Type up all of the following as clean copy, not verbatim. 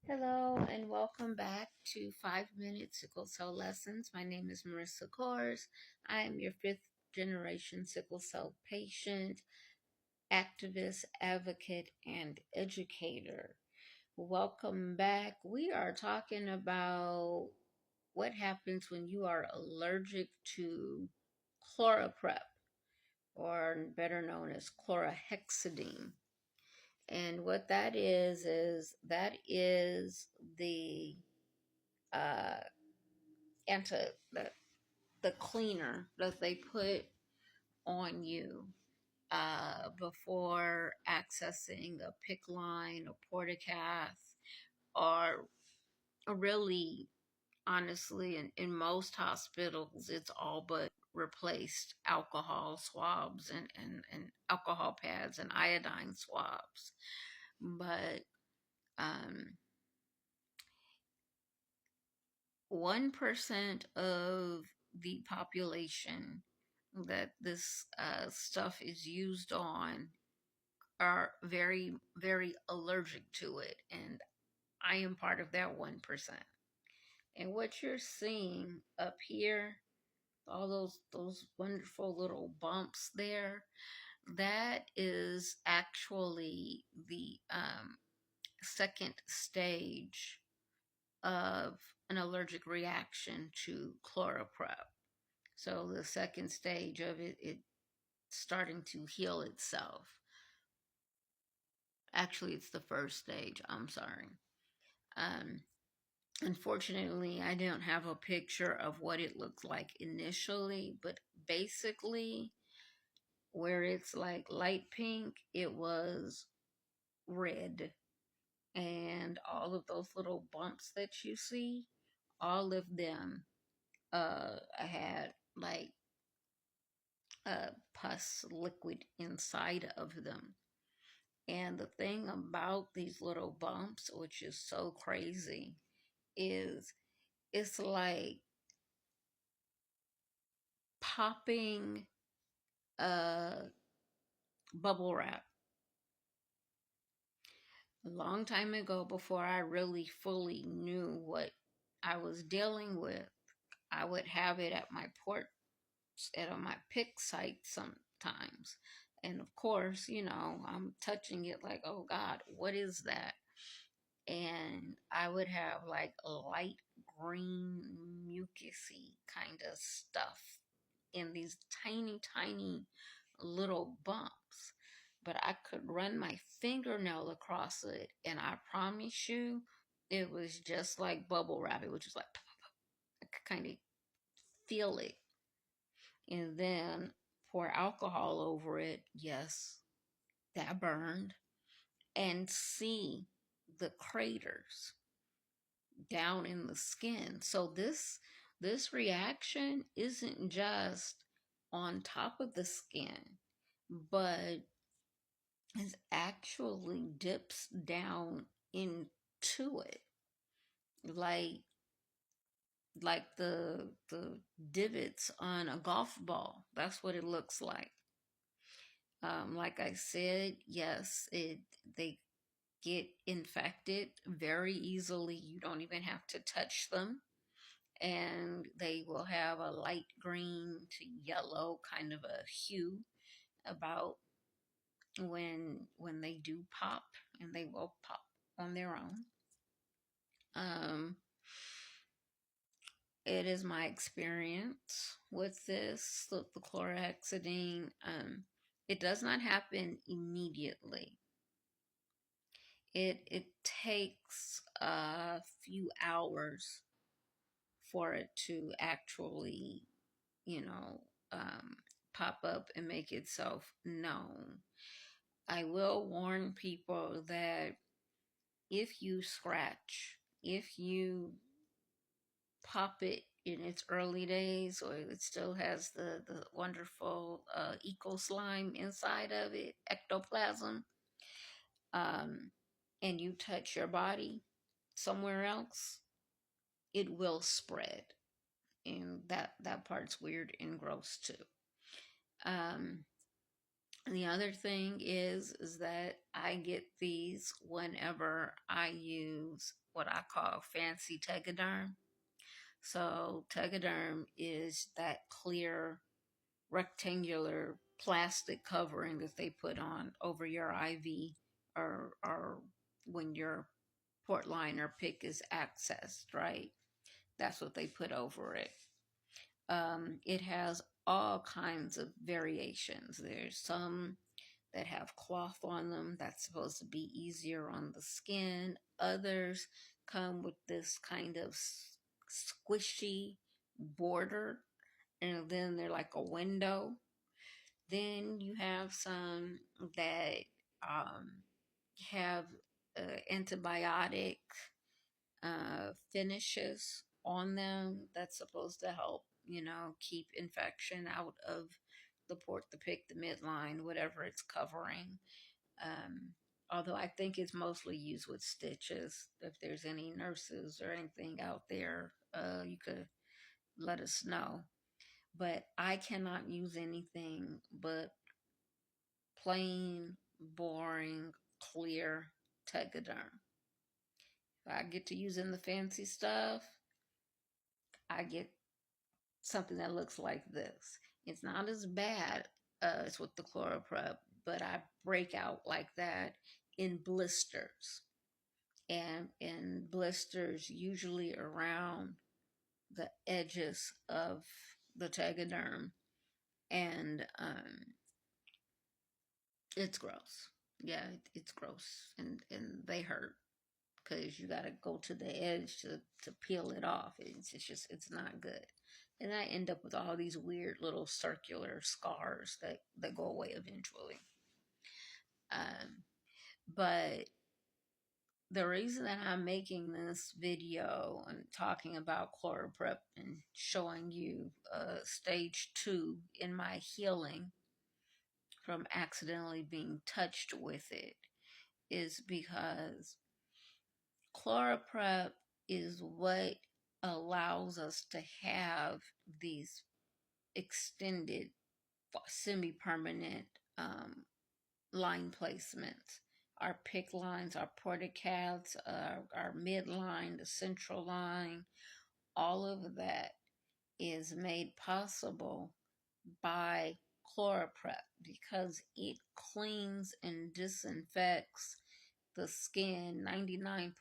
Hello and welcome back to 5 Minute Sickle Cell Lessons. My name is Marissa Kors. I am your fifth generation sickle cell patient, activist, advocate, and educator. Welcome back. We are talking about what happens when you are allergic to Chloraprep, or better known as chlorhexidine. And what that is the uh, anti the cleaner that they put on you before accessing a PICC line or portacath, or really, honestly, in most hospitals, it's all but replaced alcohol swabs and alcohol pads and iodine swabs. But um, 1% of the population that this stuff is used on are very, very allergic to it. And I am part of that 1%. And what you're seeing up here, all those wonderful little bumps there, that is actually the second stage of an allergic reaction to chloroprep. So the second stage of it's starting to heal itself. Actually, it's the first stage. I'm sorry. Um, Unfortunately, I don't have a picture of what it looks like initially, but basically, where it's like light pink, it was red. And all of those little bumps that you see, all of them had like pus liquid inside of them. And the thing about these little bumps, which is so crazy, is it's like popping bubble wrap. A long time ago, before I really fully knew what I was dealing with, I would have it at my port, at my PICCS site sometimes. And of course, I'm touching it like, oh God, what is that? And I would have like a light green mucusy kind of stuff in these tiny, tiny little bumps. But I could run my fingernail across it, and I promise you, it was just like bubble wrap. It was just like, I could kind of feel it. And then pour alcohol over it. Yes, that burned. And see the craters down in the skin. So this reaction isn't just on top of the skin, but it actually dips down into it, like the divots on a golf ball. That's what it looks like. Like I said, yes, they get infected very easily. You don't even have to touch them. And they will have a light green to yellow kind of a hue about when they do pop, and they will pop on their own. It is my experience with this, the chlorhexidine. It does not happen immediately. It takes a few hours for it to actually, you know, pop up and make itself known. I will warn people that if you scratch, if you pop it in its early days, or it still has the wonderful eco slime inside of it, ectoplasm, and you touch your body somewhere else, it will spread. And that part's weird and gross too. The other thing is that I get these whenever I use what I call fancy Tegaderm. So Tegaderm is that clear rectangular plastic covering that they put on over your IV, or when your port line or PICC is accessed, right? That's what they put over it. It has all kinds of variations. There's some that have cloth on them that's supposed to be easier on the skin. Others come with this kind of squishy border, and then they're like a window. Then you have some that um, have antibiotic finishes on them that's supposed to help, keep infection out of the port, the PICC, the midline, whatever it's covering. Um, Although I think it's mostly used with stitches. If there's any nurses or anything out there, you could let us know. But I cannot use anything but plain, boring, clear Tegaderm. If I get to using the fancy stuff, I get something that looks like this. It's not as bad as with the Chloraprep, but I break out like that in blisters. And in blisters, usually around the edges of the Tegaderm. And it's gross. Yeah, it's gross. And they hurt because you got to go to the edge to peel it off. It's not good. And I end up with all these weird little circular scars that go away eventually. Um, but the reason that I'm making this video and talking about Chloroprep and showing you stage 2 in my healing from accidentally being touched with it is because Chloroprep is what allows us to have these extended semi-permanent line placements. Our PICC lines, our porticats, our midline, the central line, all of that is made possible by Chloroprep because it cleans and disinfects the skin 99%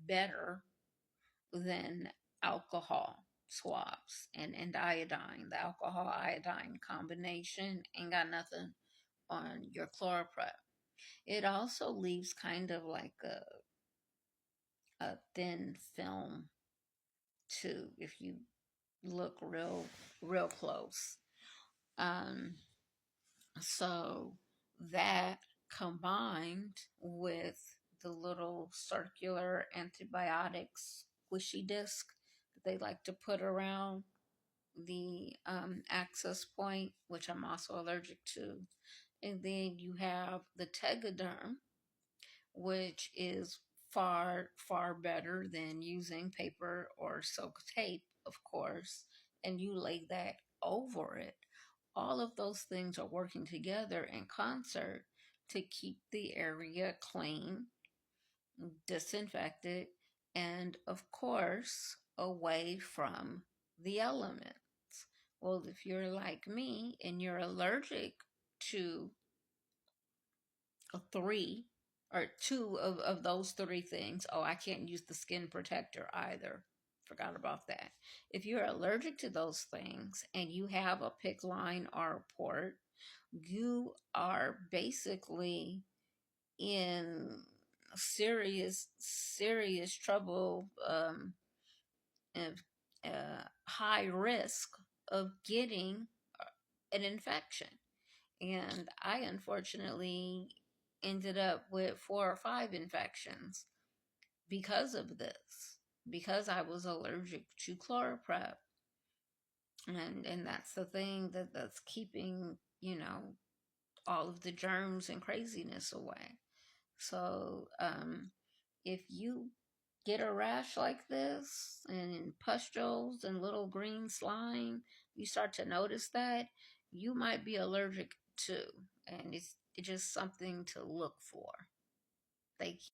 better than alcohol swabs and iodine. The alcohol iodine combination ain't got nothing on your Chloroprep. It also leaves kind of like a thin film too, if you look real close. So that combined with the little circular antibiotics squishy disc that they like to put around the access point, which I'm also allergic to. And then you have the Tegaderm, which is far better than using paper or silk tape, of course, and you lay that over it. All of those things are working together in concert to keep the area clean, disinfected, and of course, away from the elements. Well, if you're like me and you're allergic to three or two of those three things. Oh, I can't use the skin protector either. Forgot about that. If you're allergic to those things and you have a PICC line or a port, you are basically in serious trouble, of high risk of getting an infection. And I unfortunately ended up with 4 or 5 infections because of this, because I was allergic to Chloroprep. And that's the thing that's keeping, all of the germs and craziness away. So if you get a rash like this and pustules and little green slime, you start to notice that you might be allergic too. And it's just something to look for. Thank you.